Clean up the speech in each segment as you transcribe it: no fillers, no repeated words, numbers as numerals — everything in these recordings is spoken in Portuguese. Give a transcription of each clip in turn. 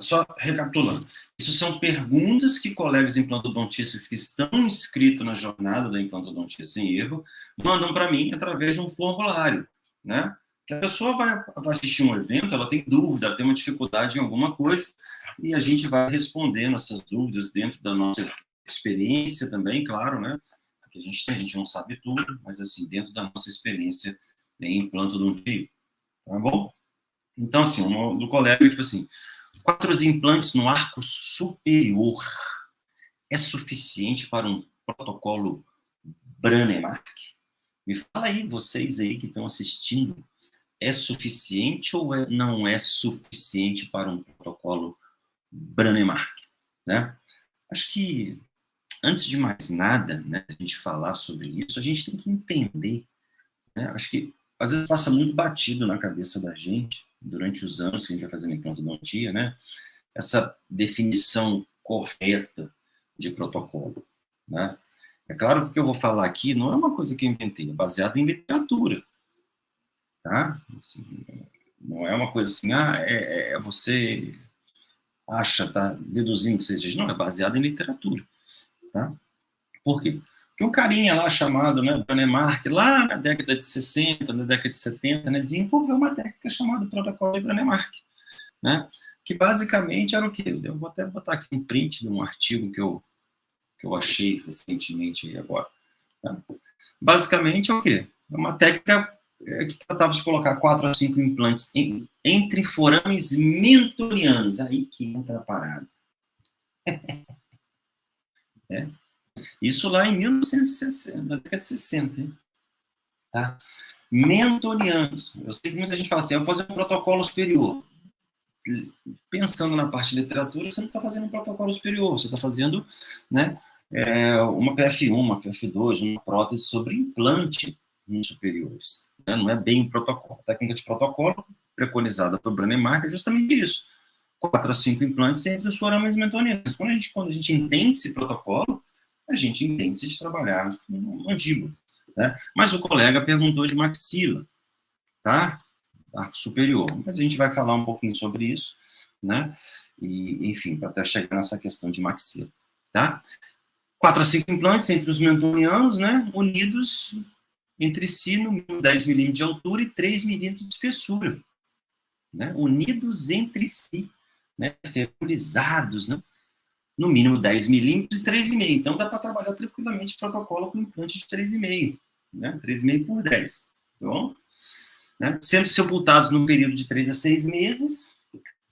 só recapitulando, isso são perguntas que colegas implantodontistas que estão inscritos na jornada da implantodontia sem erro mandam para mim através de um formulário, né? Que a pessoa vai assistir um evento, ela tem dúvida, ela tem uma dificuldade em alguma coisa, e a gente vai respondendo essas dúvidas dentro da nossa experiência também, claro, né? Porque a gente não sabe tudo, mas assim, dentro da nossa experiência em implantodontia, tá bom? Então, assim, do colega, tipo assim, 4 implantes no arco superior é suficiente para um protocolo Brånemark? Me fala aí, vocês aí que estão assistindo, é suficiente ou não é suficiente para um protocolo Brånemark, né? Acho que, antes de mais nada, né, a gente falar sobre isso, a gente tem que entender, né? Acho que, às vezes, passa muito batido na cabeça da gente, durante os anos que a gente vai fazendo implantodontia, né? Essa definição correta de protocolo, né? É claro que o que eu vou falar aqui não é uma coisa que eu inventei, é baseado em literatura, tá? Assim, não é uma coisa assim, você acha, tá deduzindo que seja, não, é baseado em literatura, tá? Por quê? Porque um carinha lá chamado, né, Brånemark, lá na década de 60, na década de 70, né, desenvolveu uma técnica chamada protocolo de Brånemark, né? Que basicamente era o quê? Eu vou até botar aqui um print de um artigo que eu achei recentemente aí agora. Tá? Basicamente é o quê? É uma técnica que tratava de colocar 4 a 5 implantes entre forames mentonianos. Aí que entra a parada. É. Isso lá em 1960, na década de 60. Hein? Tá? Mentonianos. Eu sei que muita gente fala assim, eu vou fazer um protocolo superior. Pensando na parte de literatura, você não está fazendo um protocolo superior, você está fazendo, né, uma PF1, uma PF2, uma prótese sobre implante nos superiores. Né? Não é bem um protocolo. A técnica de protocolo, preconizada por Brånemark, é justamente isso. 4 a 5 implantes entre os forames mentonianos. Quando a gente entende esse protocolo, a gente entende se de trabalhar no mandíbula. Né? Mas o colega perguntou de maxila, tá? Arco superior. Mas a gente vai falar um pouquinho sobre isso, né? E, enfim, para até chegar nessa questão de maxila, tá? 4 a 5 implantes entre os mentonianos, né? Unidos entre si no mínimo 10 milímetros de altura e 3 milímetros de espessura, né? Unidos entre si, né? Ferrulizados, né? No mínimo 10 milímetros e 3,5. Então dá para trabalhar tranquilamente protocolo com implante de 3,5, né? 3,5 por 10. Tá bom? Né, sendo sepultados no período de 3 a 6 meses,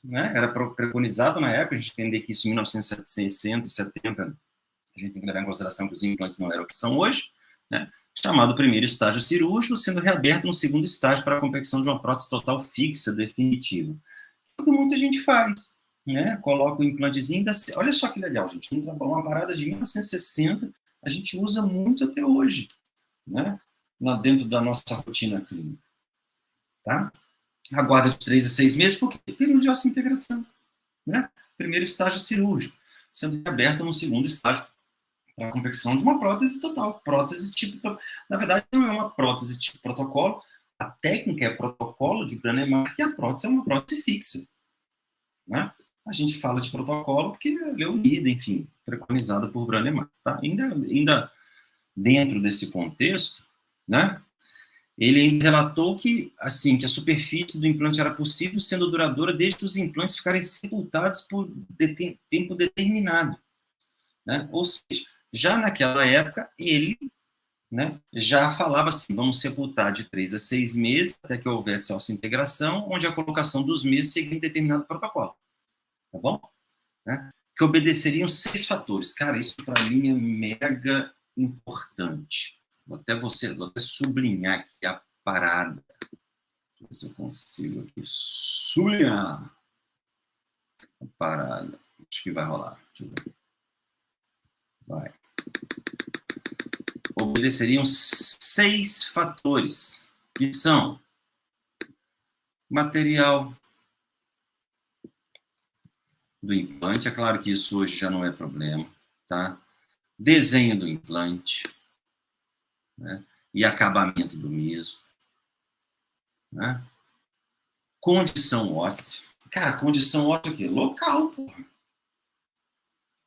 né, era preconizado na época, a gente entender que isso em 1960 e 70, a gente tem que levar em consideração que os implantes não eram o que são hoje, né, chamado primeiro estágio cirúrgico, sendo reaberto no segundo estágio para a confecção de uma prótese total fixa, definitiva. O que muita gente faz, né, coloca o implantezinho, olha só que legal, gente, uma parada de 1960, a gente usa muito até hoje, né, dentro da nossa rotina clínica. Tá? Aguarda de 3 a 6 meses, porque período de osseointegração, né? Primeiro estágio cirúrgico, sendo aberta no segundo estágio para a confecção de uma prótese total. Prótese tipo, na verdade, não é uma prótese tipo protocolo, a técnica é protocolo de Brånemark e a prótese é uma prótese fixa, né? A gente fala de protocolo porque ela é unida, enfim, preconizada por Brånemark, tá? Ainda dentro desse contexto, né? Ele ainda relatou que, assim, que a superfície do implante era possível sendo duradoura desde que os implantes ficarem sepultados por tempo determinado. Né? Ou seja, já naquela época, ele, né, já falava assim, vamos sepultar de 3 a 6 meses, até que houvesse osseointegração, onde a colocação dos meses seguia um determinado protocolo. Tá bom? Né? Que obedeceriam 6 fatores. Cara, isso para mim é mega importante. Vou até sublinhar aqui a parada. Deixa eu ver se eu consigo aqui sublinhar a parada. Acho que vai rolar. Deixa eu ver. Vai. Obedeceriam 6 fatores, que são material do implante, é claro que isso hoje já não é problema, tá? Desenho do implante, né? E acabamento do mesmo, né? Condição óssea, Cara, condição óssea aqui, local, porra.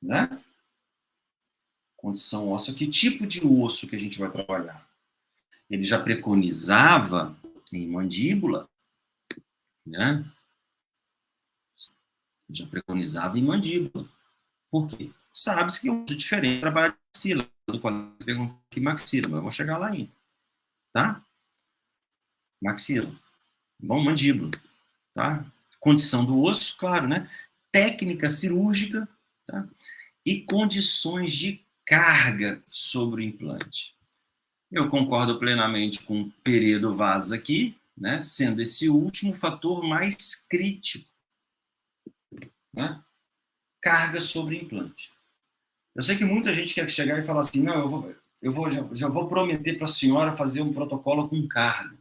Né? Condição óssea, que tipo de osso que a gente vai trabalhar? Ele já preconizava em mandíbula, né? Já preconizava em mandíbula. Por quê? Sabe-se que é um osso diferente trabalhar de maxila. Do colega perguntou que maxila, mas eu vou chegar lá ainda. Tá? Maxila. Bom, mandíbula. Tá? Condição do osso, claro, né? Técnica cirúrgica, tá? E condições de carga sobre o implante. Eu concordo plenamente com o Peredo Vaz aqui, né? Sendo esse último o fator mais crítico, né? Carga sobre implante. Eu sei que muita gente quer chegar e falar assim, não, já vou prometer para a senhora fazer um protocolo com carga.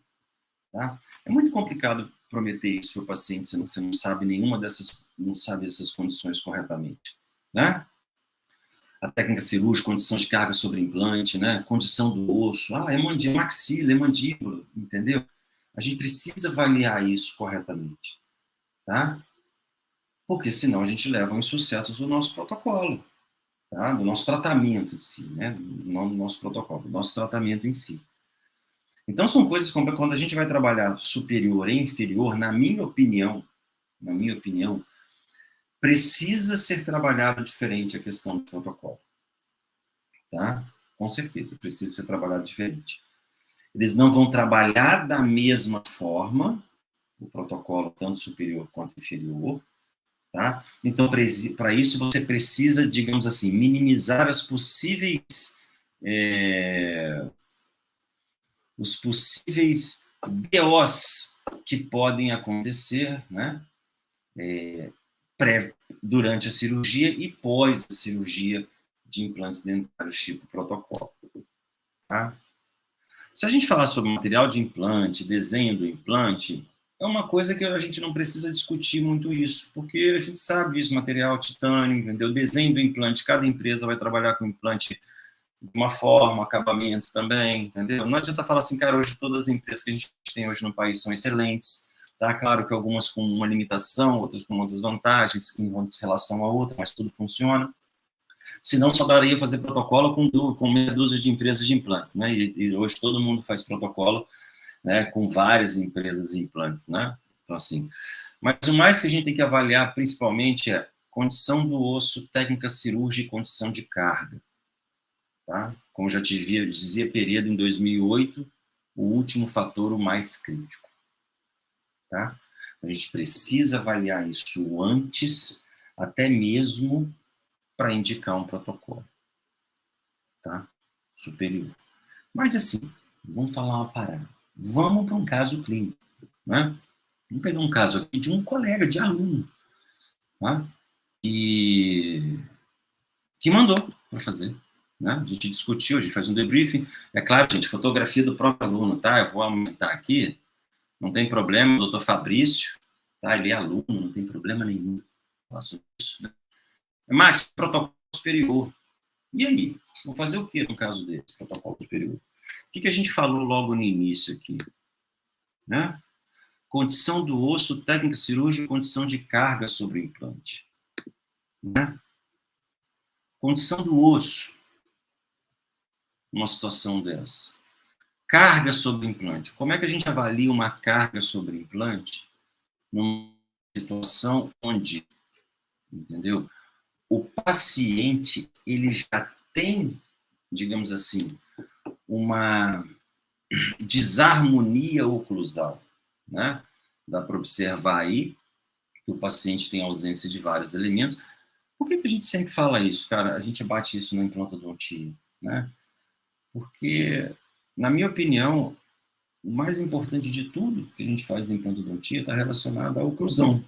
Tá? É muito complicado prometer isso para o paciente se você não sabe nenhuma dessas, não sabe essas condições corretamente, né? A técnica cirúrgica, condição de carga sobre implante, né? Condição do osso, é mandíbula, maxila, é mandíbula, entendeu? A gente precisa avaliar isso corretamente, tá? Porque senão a gente leva ao insucesso do nosso protocolo, tá? Do nosso tratamento em si, né? Não do nosso protocolo, do nosso tratamento em si. Então, são coisas como quando a gente vai trabalhar superior e inferior, na minha opinião, precisa ser trabalhado diferente a questão do protocolo. Tá? Com certeza, precisa ser trabalhado diferente. Eles não vão trabalhar da mesma forma, o protocolo, tanto superior quanto inferior. Tá? Então, para isso, você precisa, digamos assim, minimizar os possíveis BOs que podem acontecer, né? Durante a cirurgia e pós a cirurgia de implantes dentários tipo protocolo. Tá? Se a gente falar sobre material de implante, desenho do implante, é uma coisa que a gente não precisa discutir muito isso, porque a gente sabe isso, material titânio, entendeu? Desenho do implante, cada empresa vai trabalhar com implante de uma forma, acabamento também, entendeu? Não adianta falar assim, cara, hoje todas as empresas que a gente tem hoje no país são excelentes, tá? Claro que algumas com uma limitação, outras com outras vantagens, em relação a outra, mas tudo funciona. Senão só daria fazer protocolo com meia dúzia de empresas de implantes, né? E hoje todo mundo faz protocolo, né, com várias empresas de implantes, né? Então, assim, mas o mais que a gente tem que avaliar, principalmente, é condição do osso, técnica cirúrgica e condição de carga. Tá? Como já dizia Peredo em 2008, o último fator, o mais crítico. Tá? A gente precisa avaliar isso antes, até mesmo para indicar um protocolo. Tá? Superior. Mas assim, vamos falar uma parada. Vamos para um caso clínico. Né? Vamos pegar um caso aqui de um colega, de aluno, tá? que mandou para fazer. Né? A gente discutiu, a gente faz um debriefing. É claro, gente, fotografia do próprio aluno, tá? Eu vou aumentar aqui, não tem problema, o doutor Fabrício, tá? Ele é aluno, não tem problema nenhum. Faço isso, né? Mas, protocolo superior. E aí? Vamos fazer o que no caso desse protocolo superior? O que a gente falou logo no início aqui? Né? Condição do osso, técnica cirúrgica, condição de carga sobre o implante. Né? Condição do osso, numa situação dessa. Carga sobre o implante. Como é que a gente avalia uma carga sobre o implante numa situação onde, entendeu? O paciente, ele já tem, digamos assim, uma desarmonia oclusal, né? Dá para observar aí que o paciente tem ausência de vários elementos. Por que a gente sempre fala isso, cara? A gente bate isso na implantodontia, né? Porque, na minha opinião, o mais importante de tudo que a gente faz na implantodontia está relacionado à oclusão.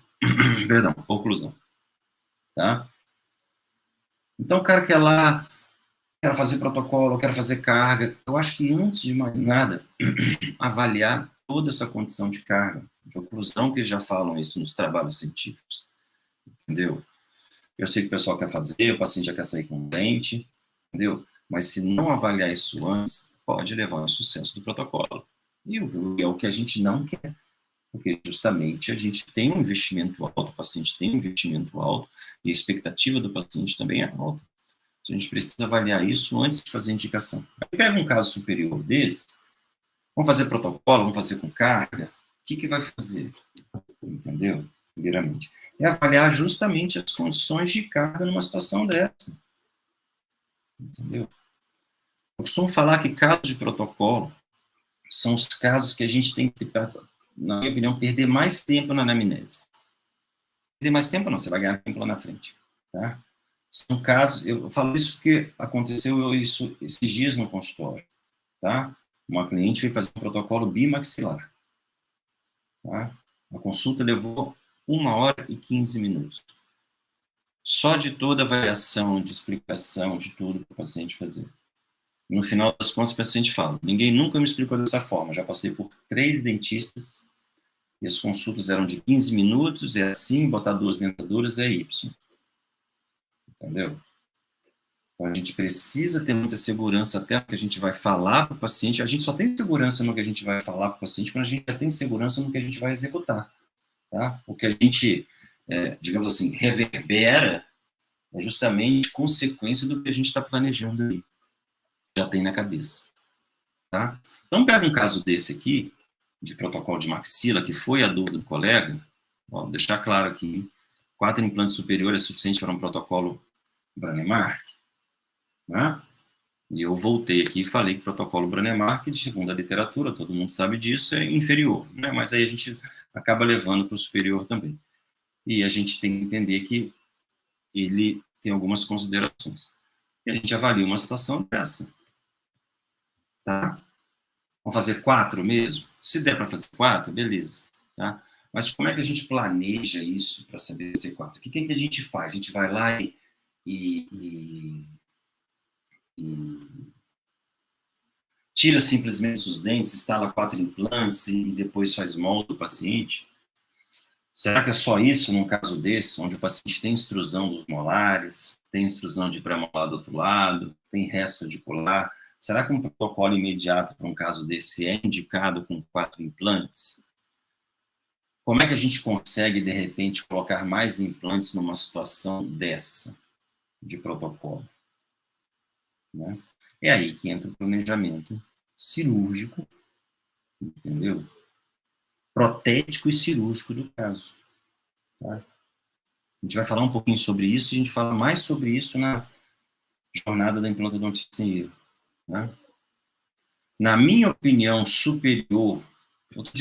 Perdão, oclusão. Tá? Então, o cara quer lá, quer fazer protocolo, quer fazer carga. Eu acho que, antes de mais nada, avaliar toda essa condição de carga, de oclusão, que já falam isso nos trabalhos científicos. Entendeu? Eu sei que o pessoal quer fazer, o paciente já quer sair com um dente, entendeu? Mas se não avaliar isso antes, pode levar ao sucesso do protocolo. E é o que a gente não quer. Porque justamente a gente tem um investimento alto, o paciente tem um investimento alto, e a expectativa do paciente também é alta. Então, a gente precisa avaliar isso antes de fazer a indicação. Aí pega um caso superior desse, vamos fazer protocolo, vamos fazer com carga, o que vai fazer? Entendeu? Primeiramente. É avaliar justamente as condições de carga numa situação dessa. Entendeu? Eu costumo falar que casos de protocolo são os casos que a gente tem que, na minha opinião, perder mais tempo na anamnese. Perder mais tempo não, você vai ganhar tempo lá na frente. Tá? São casos, eu falo isso porque aconteceu isso esses dias no consultório. Tá? Uma cliente veio fazer um protocolo bimaxilar. Tá? A consulta levou 1h15. Só de toda a avaliação, de explicação, de tudo para o paciente fazer. No final das contas, o paciente fala, ninguém nunca me explicou dessa forma, já passei por 3 dentistas, e as consultas eram de 15 minutos, é assim, botar 2 dentaduras é Y. Entendeu? Então, a gente precisa ter muita segurança até porque a gente vai falar para o paciente. A gente só tem segurança no que a gente vai falar para o paciente quando a gente já tem segurança no que a gente vai executar. Tá? O que a gente, digamos assim, reverbera é justamente consequência do que a gente está planejando ali. Já tem na cabeça. Tá? Então, pega um caso desse aqui, de protocolo de maxila, que foi a dúvida do colega. Vou deixar claro aqui, 4 implantes superiores é suficiente para um protocolo Branemark. Né? E eu voltei aqui e falei que o protocolo Branemark, de segundo a literatura, todo mundo sabe disso, é inferior. Né? Mas aí a gente acaba levando para o superior também. E a gente tem que entender que ele tem algumas considerações. E a gente avalia uma situação dessa. Tá? Vamos fazer 4 mesmo? Se der para fazer 4, beleza. Tá? Mas como é que a gente planeja isso para saber se é 4? O que a gente faz? A gente vai lá e tira simplesmente os dentes, instala 4 implantes e depois faz molde do paciente? Será que é só isso num caso desse, onde o paciente tem extrusão dos molares, tem extrusão de pré-molar do outro lado, tem resto radicular? Será que um protocolo imediato para um caso desse é indicado com 4 implantes? Como é que a gente consegue, de repente, colocar mais implantes numa situação dessa, de protocolo? Né? É aí que entra o planejamento cirúrgico, entendeu? Protético e cirúrgico do caso. Tá? A gente vai falar um pouquinho sobre isso, e a gente fala mais sobre isso na jornada da implantodontia sem erro. Né? Na minha opinião superior, outro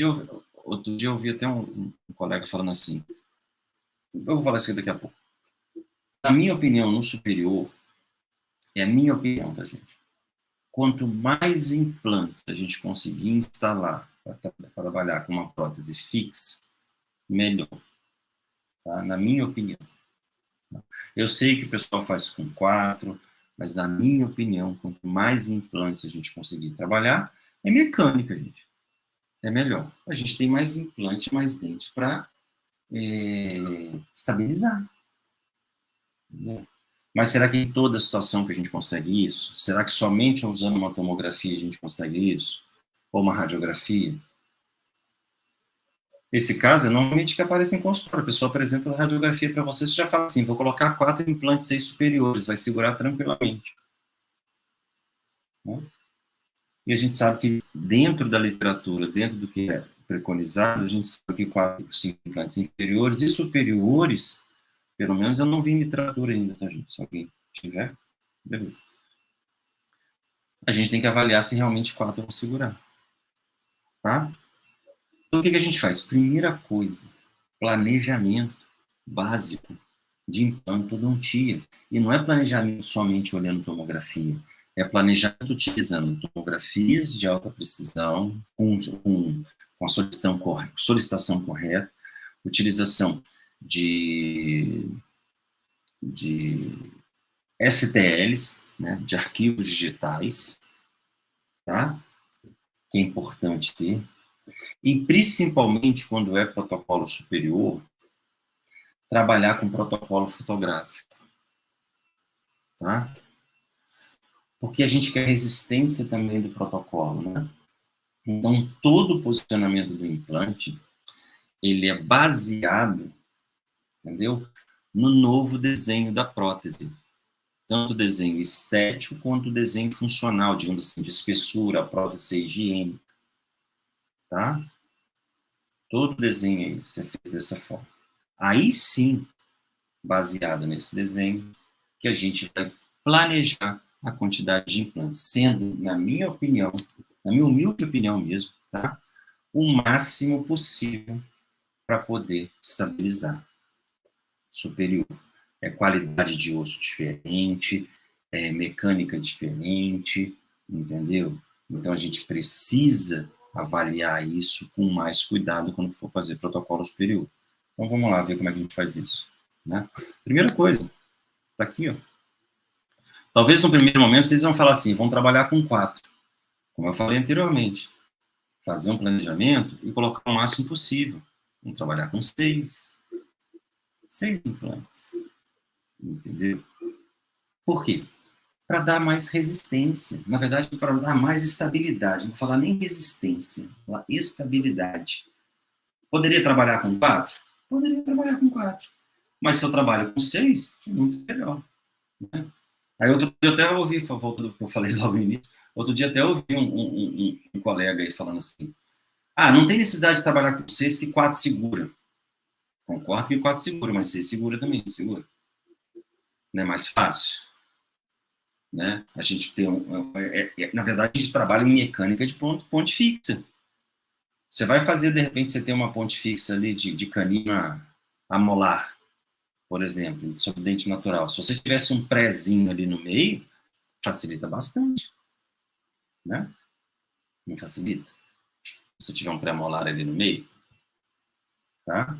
dia eu ouvi até um colega falando assim, eu vou falar isso daqui a pouco. Na minha opinião, no superior, é a minha opinião, tá, gente? Quanto mais implantes a gente conseguir instalar para trabalhar com uma prótese fixa, melhor. Tá? Na minha opinião. Eu sei que o pessoal faz com 4, mas na minha opinião, quanto mais implantes a gente conseguir trabalhar, é mecânica, gente. É melhor. A gente tem mais implante, mais dente para estabilizar. Entendeu? Mas será que em toda situação que a gente consegue isso? Será que somente usando uma tomografia a gente consegue isso? Ou uma radiografia? Esse caso é normalmente que aparece em consultório. A pessoa apresenta a radiografia para você, você já fala assim, vou colocar 4 implantes aí superiores, vai segurar tranquilamente. Né? E a gente sabe que dentro da literatura, dentro do que é preconizado, a gente sabe que 4, 5 implantes inferiores e superiores, pelo menos eu não vi em literatura ainda, tá, gente? Se alguém tiver, beleza. A gente tem que avaliar se realmente 4 vão segurar. Tá? Então, o que a gente faz? Primeira coisa, planejamento básico de implantodontia. E não é planejamento somente olhando tomografia, é planejamento utilizando tomografias de alta precisão, com a solicitação correta, utilização de STLs, né, de arquivos digitais, tá? Que é importante ter. E principalmente quando é protocolo superior, trabalhar com protocolo fotográfico, tá? Porque a gente quer resistência também do protocolo, né? Então, todo o posicionamento do implante, ele é baseado, entendeu? No novo desenho da prótese. Tanto o desenho estético quanto o desenho funcional, digamos assim, de espessura, a prótese ser higiênica, tá? Todo desenho aí ser feito dessa forma. Aí sim, baseado nesse desenho, que a gente vai planejar a quantidade de implantes, sendo, na minha opinião, na minha humilde opinião mesmo, tá? O máximo possível para poder estabilizar superior. É qualidade de osso diferente, é mecânica diferente, entendeu? Então a gente precisa avaliar isso com mais cuidado quando for fazer protocolo superior. Então vamos lá ver como é que a gente faz isso, né? Primeira coisa, tá aqui, ó. Talvez no primeiro momento vocês vão falar assim, vão trabalhar com 4, como eu falei anteriormente, fazer um planejamento e colocar o máximo possível. Vamos trabalhar com 6 implantes, entendeu? Por quê? Para dar mais resistência. Na verdade, para dar mais estabilidade. Não vou falar nem resistência, vou falar estabilidade. Poderia trabalhar com 4? Poderia trabalhar com 4. Mas se eu trabalho com 6, é muito melhor. Né? Aí outro dia até ouvi, voltando do que eu falei logo no início, outro dia até ouvi um colega aí falando assim, não tem necessidade de trabalhar com 6 que 4 segura. Concordo que 4 segura, mas 6 segura também, segura. Não é mais fácil? Né? A gente tem na verdade, a gente trabalha em mecânica de ponte fixa. Você vai fazer, de repente, você tem uma ponte fixa ali de canina amolar, por exemplo, sobre dente natural. Se você tivesse um prézinho ali no meio, facilita bastante. Né? Não facilita? Se tiver um pré-molar ali no meio, tá?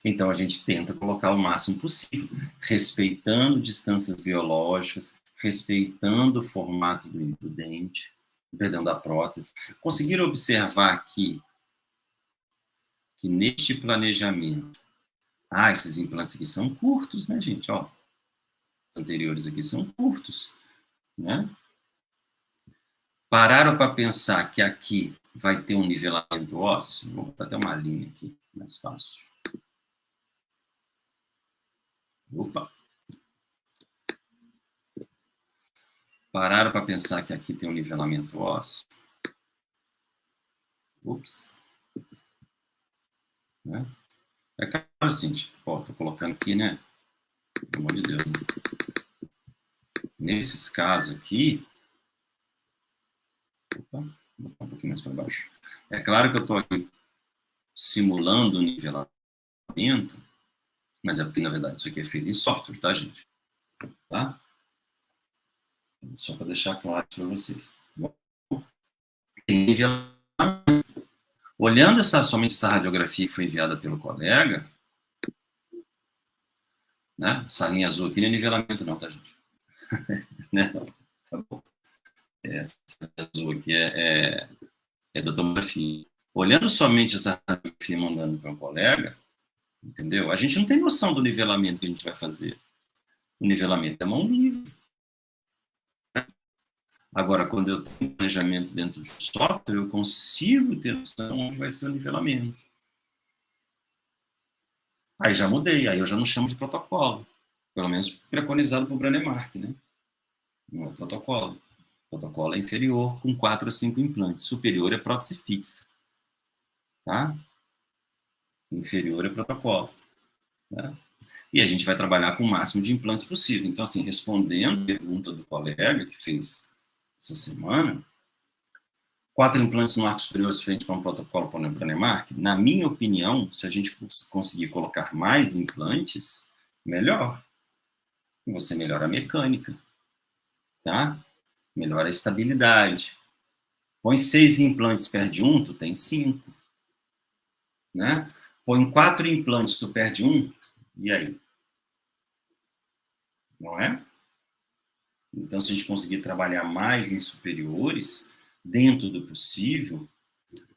Então, a gente tenta colocar o máximo possível, respeitando distâncias biológicas, respeitando o formato do dente, perdão, da prótese. Conseguiram observar aqui que neste planejamento, esses implantes aqui são curtos, né, gente? Ó, os anteriores aqui são curtos, né? Pararam para pensar que aqui vai ter um nivelamento ósseo? Vou botar até uma linha aqui, mais fácil. Opa! Pararam para pensar que aqui tem um nivelamento ósseo? Ups. Né? É claro assim, tipo, tô colocando aqui, né? Pelo amor de Deus. Né? Nesses casos aqui... Opa, vou botar um pouquinho mais para baixo. É claro que eu estou aqui simulando o nivelamento, mas é porque, na verdade, isso aqui é feito em software, tá, gente? Tá? Só para deixar claro para vocês. Bom, tem nivelamento. Olhando somente essa radiografia que foi enviada pelo colega, né? Essa linha azul aqui não é nivelamento não, tá, gente? Né? Tá bom. Essa azul aqui é da tomografia. Olhando somente essa radiografia mandando para um colega, entendeu? A gente não tem noção do nivelamento que a gente vai fazer. O nivelamento é mão livre. Agora, quando eu tenho planejamento dentro de software, eu consigo ter noção onde vai ser o nivelamento. Aí já mudei, aí eu já não chamo de protocolo. Pelo menos preconizado por Branemark, né? Não é protocolo. O protocolo é inferior, com 4 ou 5 implantes. Superior é prótese fixa. Tá? Inferior é protocolo. Tá? E a gente vai trabalhar com o máximo de implantes possível. Então, assim, respondendo a pergunta do colega que fez essa semana, 4 implantes no arco superior frente para um protocolo para o Branemark, na minha opinião, se a gente conseguir colocar mais implantes, melhor. Você melhora a mecânica, tá? Melhora a estabilidade. Põe 6 implantes, perde 1, tu tem 5. Né? Põe 4 implantes, tu perde 1, e aí? Não é? Então, se a gente conseguir trabalhar mais em superiores, dentro do possível...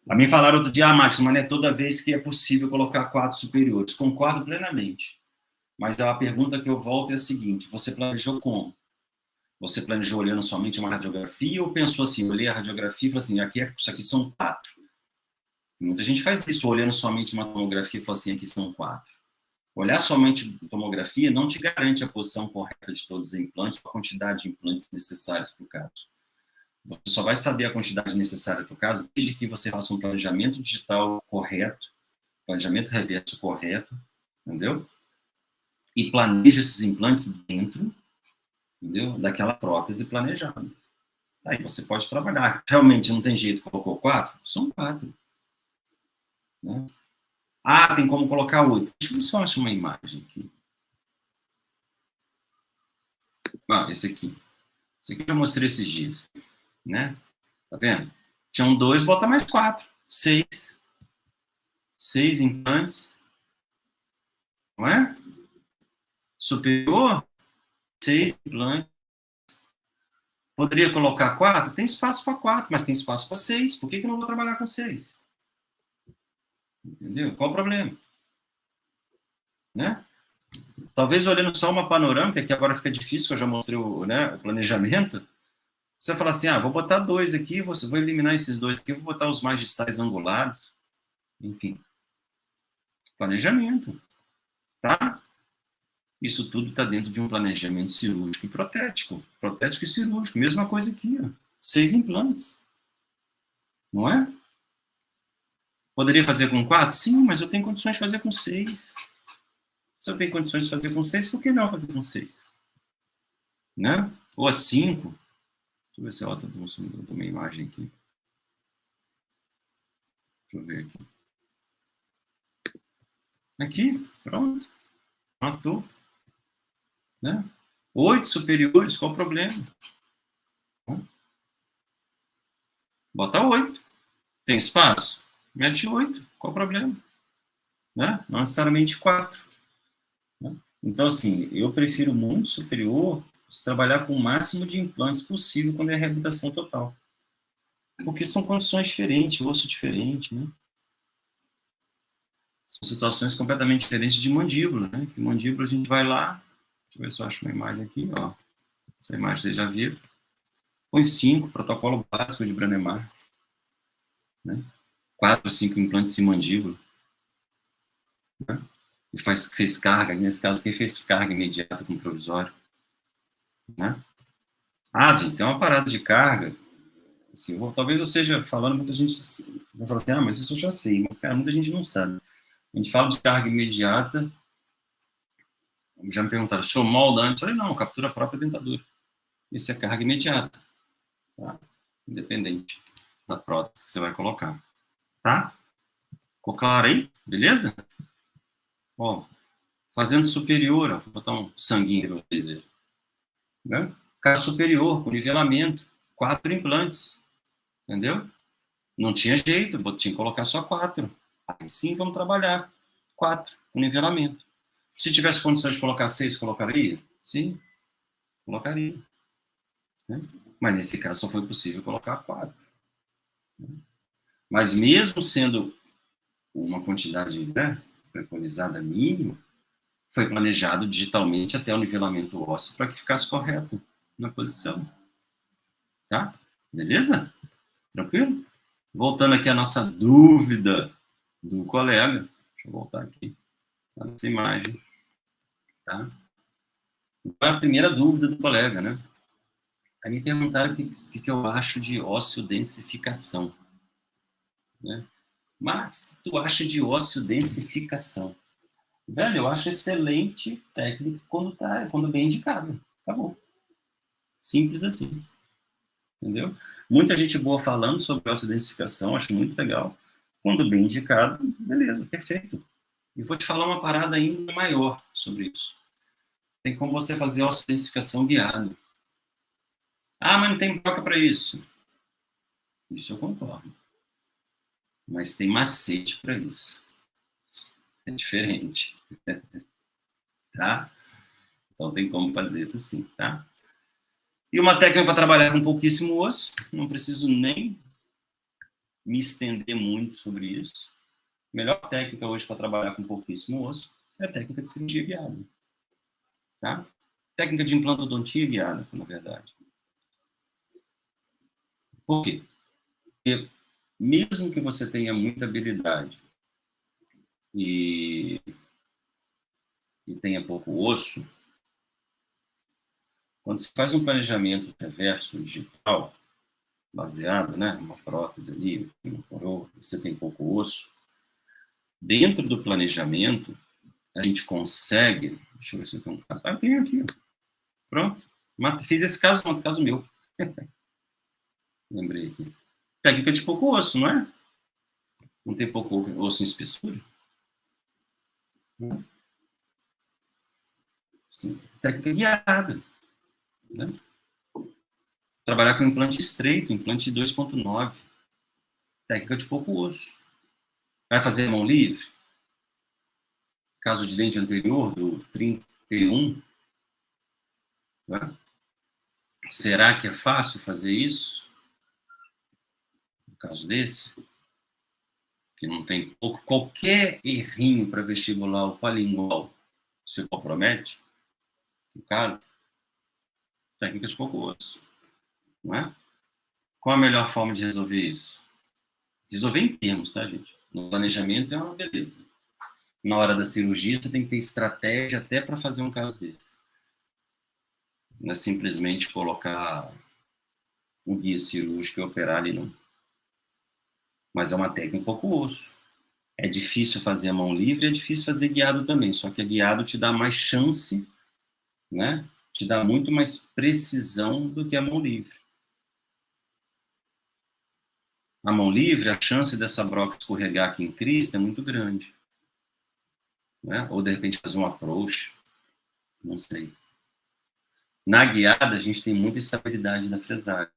A mim falaram outro dia, Max, mas não é toda vez que é possível colocar 4 superiores. Concordo plenamente. Mas a pergunta que eu volto é a seguinte, você planejou como? Você planejou olhando somente uma radiografia ou pensou assim, olhei a radiografia e falei assim, isso aqui são 4. Muita gente faz isso, olhando somente uma tomografia e fala assim, aqui são 4. Olhar somente tomografia não te garante a posição correta de todos os implantes, ou a quantidade de implantes necessários para o caso. Você só vai saber a quantidade necessária para o caso desde que você faça um planejamento digital correto, planejamento reverso correto, entendeu? E planeje esses implantes dentro, entendeu? Daquela prótese planejada. Aí você pode trabalhar. Realmente não tem jeito, colocou 4? São 4. Né? Ah, tem como colocar 8. Deixa eu ver se eu acho uma imagem aqui. Ah, esse aqui. Esse aqui eu já mostrei esses dias. Né? Tá vendo? Tinham 2, bota mais 4. 6. 6 implantes. Não é? Superior, 6 implantes. Poderia colocar 4? Tem espaço para 4, mas tem espaço para 6. Por que eu não vou trabalhar com 6? Entendeu? Qual o problema? Né? Talvez olhando só uma panorâmica, que agora fica difícil, que eu já mostrei o planejamento, você fala assim, vou botar 2 aqui, vou eliminar esses 2 aqui, vou botar os mais distais angulares. Enfim. Planejamento. Tá? Isso tudo está dentro de um planejamento cirúrgico e protético. Protético e cirúrgico. Mesma coisa aqui. 6 implantes. Não é? Poderia fazer com 4? Sim, mas eu tenho condições de fazer com 6. Se eu tenho condições de fazer com 6, por que não fazer com 6? Né? Ou a 5. Deixa eu ver se ela está consumindo uma imagem aqui. Deixa eu ver aqui. Aqui, pronto. Matou. Né? 8 superiores, qual o problema? Bota 8. Tem espaço? Mete 8, qual o problema? Né? Não necessariamente 4. Né? Então, assim, eu prefiro muito superior se trabalhar com o máximo de implantes possível quando é reabilitação total. Porque são condições diferentes, osso diferente, né? São situações completamente diferentes de mandíbula, né? Que mandíbula a gente vai lá, deixa eu ver se eu acho uma imagem aqui, ó. Essa imagem vocês já viram. Põe 5, protocolo básico de Branemar. Né? 4 ou 5 implantes em mandíbula. Né? E fez carga, nesse caso aqui fez carga imediata com provisório. Né? Gente, tem uma parada de carga. Assim, talvez eu esteja falando, muita gente vai falar assim, mas isso eu já sei. Mas, cara, muita gente não sabe. A gente fala de carga imediata, já me perguntaram, se eu molda antes? Eu falei, não, captura a própria dentadura. Isso é carga imediata. Tá? Independente da prótese que você vai colocar. Tá? Ficou claro aí? Beleza? Ó, fazendo superior, ó, vou botar um sanguinho para vocês verem. Né? Cara superior, com nivelamento, 4 implantes. Entendeu? Não tinha jeito, tinha que colocar só 4. Aí sim, vamos trabalhar. 4, com nivelamento. Se tivesse condições de colocar 6, colocaria? Sim, colocaria. Né? Mas nesse caso só foi possível colocar 4. Mas mesmo sendo uma quantidade, né, preconizada mínima, foi planejado digitalmente até o nivelamento ósseo para que ficasse correto na posição. Tá? Beleza? Tranquilo? Voltando aqui à nossa dúvida do colega. Deixa eu voltar aqui nessa imagem. Tá? Qual é a primeira dúvida do colega, né? Aí me perguntaram o que eu acho de osteodensificação. Né? Max, o que tu acha de osteodensificação? Velho, eu acho excelente técnica quando bem indicado. Tá bom. Simples assim. Entendeu? Muita gente boa falando sobre osteodensificação, acho muito legal. Quando bem indicado, beleza, perfeito. E vou te falar uma parada ainda maior sobre isso. Tem como você fazer osteodensificação guiada. Mas não tem broca para isso. Isso eu concordo. Mas tem macete para isso. É diferente. Tá? Então tem como fazer isso sim, tá? E uma técnica para trabalhar com pouquíssimo osso, não preciso nem me estender muito sobre isso. A melhor técnica hoje para trabalhar com pouquíssimo osso é a técnica de cirurgia guiada. Tá? Técnica de implantodontia guiada, na verdade. Por quê? Porque mesmo que você tenha muita habilidade e tenha pouco osso, quando você faz um planejamento reverso digital, baseado, né, uma prótese ali, uma coroa, você tem pouco osso, dentro do planejamento, a gente consegue, deixa eu ver se eu tenho um caso, tem aqui, pronto, fiz esse caso, outro caso meu, lembrei aqui, técnica de pouco osso, não é? Não tem pouco osso em espessura? Não. Sim. Técnica guiada, né? Trabalhar com implante estreito, implante 2.9, técnica de pouco osso. Vai fazer mão livre? Caso de dente anterior, do 31, né? Será que é fácil fazer isso? No caso desse, que não tem pouco, qualquer errinho para vestibular ou paralingual se compromete, no caso, técnica de pouco osso, não é? Qual a melhor forma de resolver isso? Resolver em termos, tá, gente? No planejamento é uma beleza. Na hora da cirurgia, você tem que ter estratégia até para fazer um caso desse. Não é simplesmente colocar um guia cirúrgico e operar ali, não. Mas é uma técnica um pouco osso. É difícil fazer a mão livre, é difícil fazer guiado também, só que a guiado te dá mais chance, né? Te dá muito mais precisão do que a mão livre. A mão livre, a chance dessa broca escorregar aqui em crista é muito grande. Né? Ou, de repente, fazer um approach, não sei. Na guiada, a gente tem muita estabilidade na fresagem.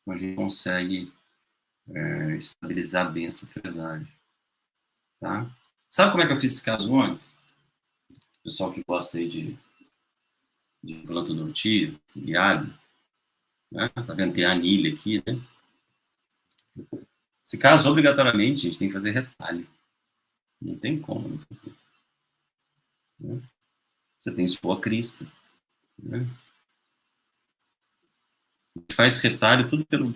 Então, a gente consegue estabilizar bem essa fresagem. Tá? Sabe como é que eu fiz esse caso ontem? O pessoal que gosta aí de implantodontia, guiado, né? Tá vendo? Tem a anilha aqui, né? Esse caso, obrigatoriamente, a gente tem que fazer retalho. Não tem como não fazer. Né? Você tem que expor a crista. Né? A gente faz retalho, tudo pelo...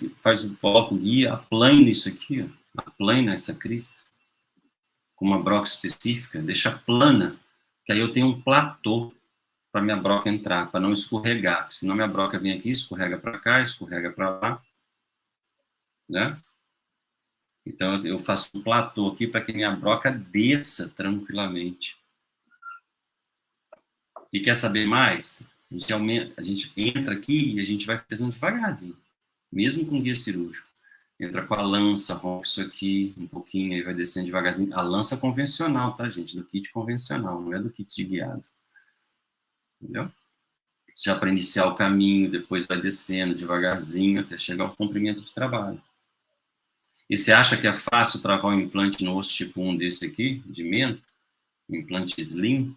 coloca o guia, aplana isso aqui, ó, aplana essa crista, com uma broca específica, deixa plana, que aí eu tenho um platô para minha broca entrar, para não escorregar, senão minha broca vem aqui, escorrega para cá, escorrega para lá, né? Então eu faço um platô aqui para que minha broca desça tranquilamente. E quer saber mais? A gente entra aqui e a gente vai fazendo devagarzinho, mesmo com guia cirúrgico. Entra com a lança, rompe isso aqui um pouquinho, aí vai descendo devagarzinho. A lança convencional, tá, gente? Do kit convencional, não é do kit de guiado. Entendeu? Já para iniciar o caminho, depois vai descendo devagarzinho até chegar ao comprimento de trabalho. E você acha que é fácil travar um implante no osso tipo 1 desse aqui, de mento? Um implante slim,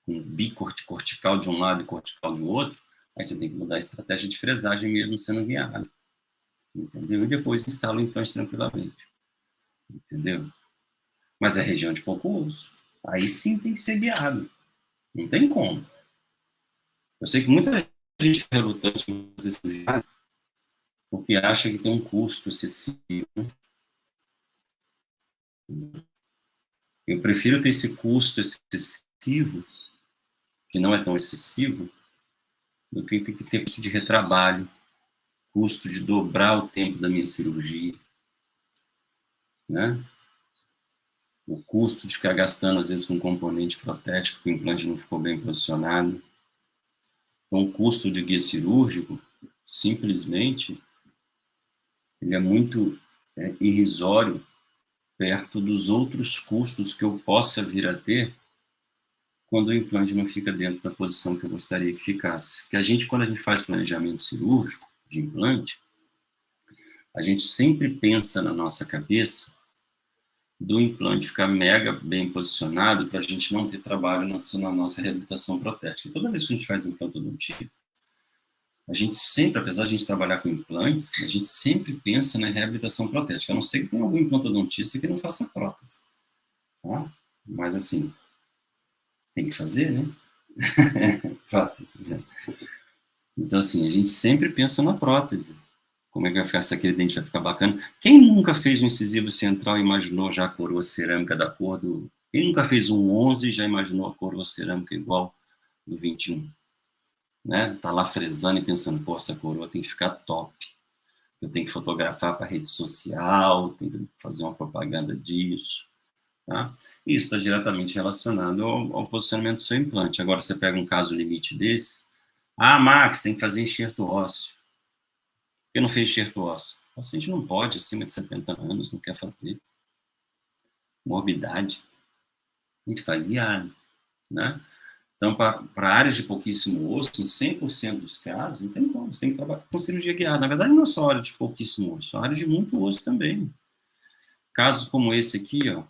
com bicortical de um lado e cortical do outro? Aí você tem que mudar a estratégia de fresagem mesmo sendo guiado. Entendeu? E depois instala o implante tranquilamente. Entendeu? Mas é região de pouco osso. Aí sim tem que ser guiado. Não tem como. Eu sei que muita gente fica relutante em fazer cirurgia porque acha que tem um custo excessivo. Eu prefiro ter esse custo excessivo, que não é tão excessivo, do que ter custo de retrabalho, custo de dobrar o tempo da minha cirurgia, né? O custo de ficar gastando, às vezes, com componente protético, que o implante não ficou bem posicionado. Então, o custo de guia cirúrgico, simplesmente, ele é muito irrisório perto dos outros custos que eu possa vir a ter quando o implante não fica dentro da posição que eu gostaria que ficasse. Porque quando a gente faz planejamento cirúrgico de implante, a gente sempre pensa na nossa cabeça do implante ficar mega bem posicionado para a gente não ter trabalho na nossa reabilitação protética. Toda vez que a gente faz implantodontia, a gente sempre, apesar de a gente trabalhar com implantes, a gente sempre pensa na reabilitação protética, a não ser que tenha algum implantodontista que não faça prótese. Tá? Mas, assim, tem que fazer, né? Prótese, né? Então, assim, a gente sempre pensa na prótese. Como é que vai ficar, se aquele dente vai ficar bacana? Quem nunca fez um incisivo central e imaginou já a coroa cerâmica da cor do... Quem nunca fez um 11 e já imaginou a coroa cerâmica igual do 21? Né? Tá lá fresando e pensando, pô, essa coroa tem que ficar top. Eu tenho que fotografar para rede social, tenho que fazer uma propaganda disso. Tá? Isso está diretamente relacionado ao posicionamento do seu implante. Agora, você pega um caso limite desse, Max, tem que fazer enxerto ósseo. Por que não fez enxerto ósseo? O paciente não pode, acima de 70 anos, não quer fazer. Morbidade. A gente faz guiado, né? Então, para áreas de pouquíssimo osso, em 100% dos casos, não tem como, você tem que trabalhar com cirurgia guiada. Na verdade, não é só área de pouquíssimo osso, é área de muito osso também. Casos como esse aqui, ó,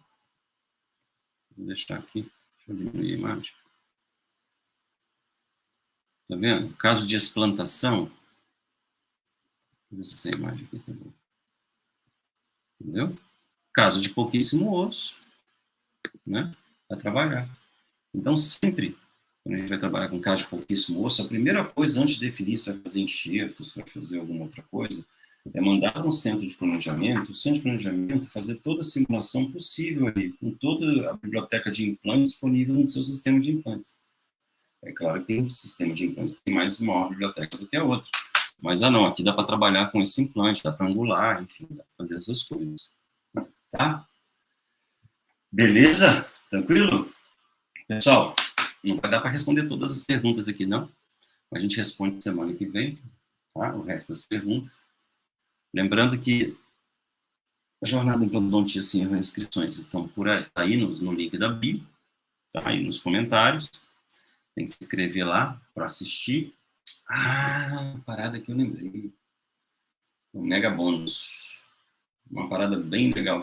vou deixar aqui, deixa eu diminuir a imagem. Tá vendo? Caso de explantação, vou ver se essa imagem aqui tá boa. Entendeu? Caso de pouquíssimo osso, né? Vai trabalhar. Então, sempre, quando a gente vai trabalhar com caso de pouquíssimo osso, a primeira coisa, antes de definir se vai fazer enxerto, se vai fazer alguma outra coisa, é mandar um centro de planejamento, o centro de planejamento fazer toda a simulação possível ali, com toda a biblioteca de implantes disponível no seu sistema de implantes. É claro que tem um sistema de implantes que tem mais maior biblioteca do que a outra. Mas, não, aqui dá para trabalhar com esse implante, dá para angular, enfim, dá para fazer essas coisas. Tá? Beleza? Tranquilo? Pessoal, não vai dar para responder todas as perguntas aqui, não. A gente responde semana que vem, tá? O resto das perguntas. Lembrando que a jornada em Endodontia sem erro, as inscrições estão por aí no link da bio, tá aí nos comentários. Tem que se inscrever lá para assistir. Parada que eu lembrei. O Mega Bônus. Uma parada bem legal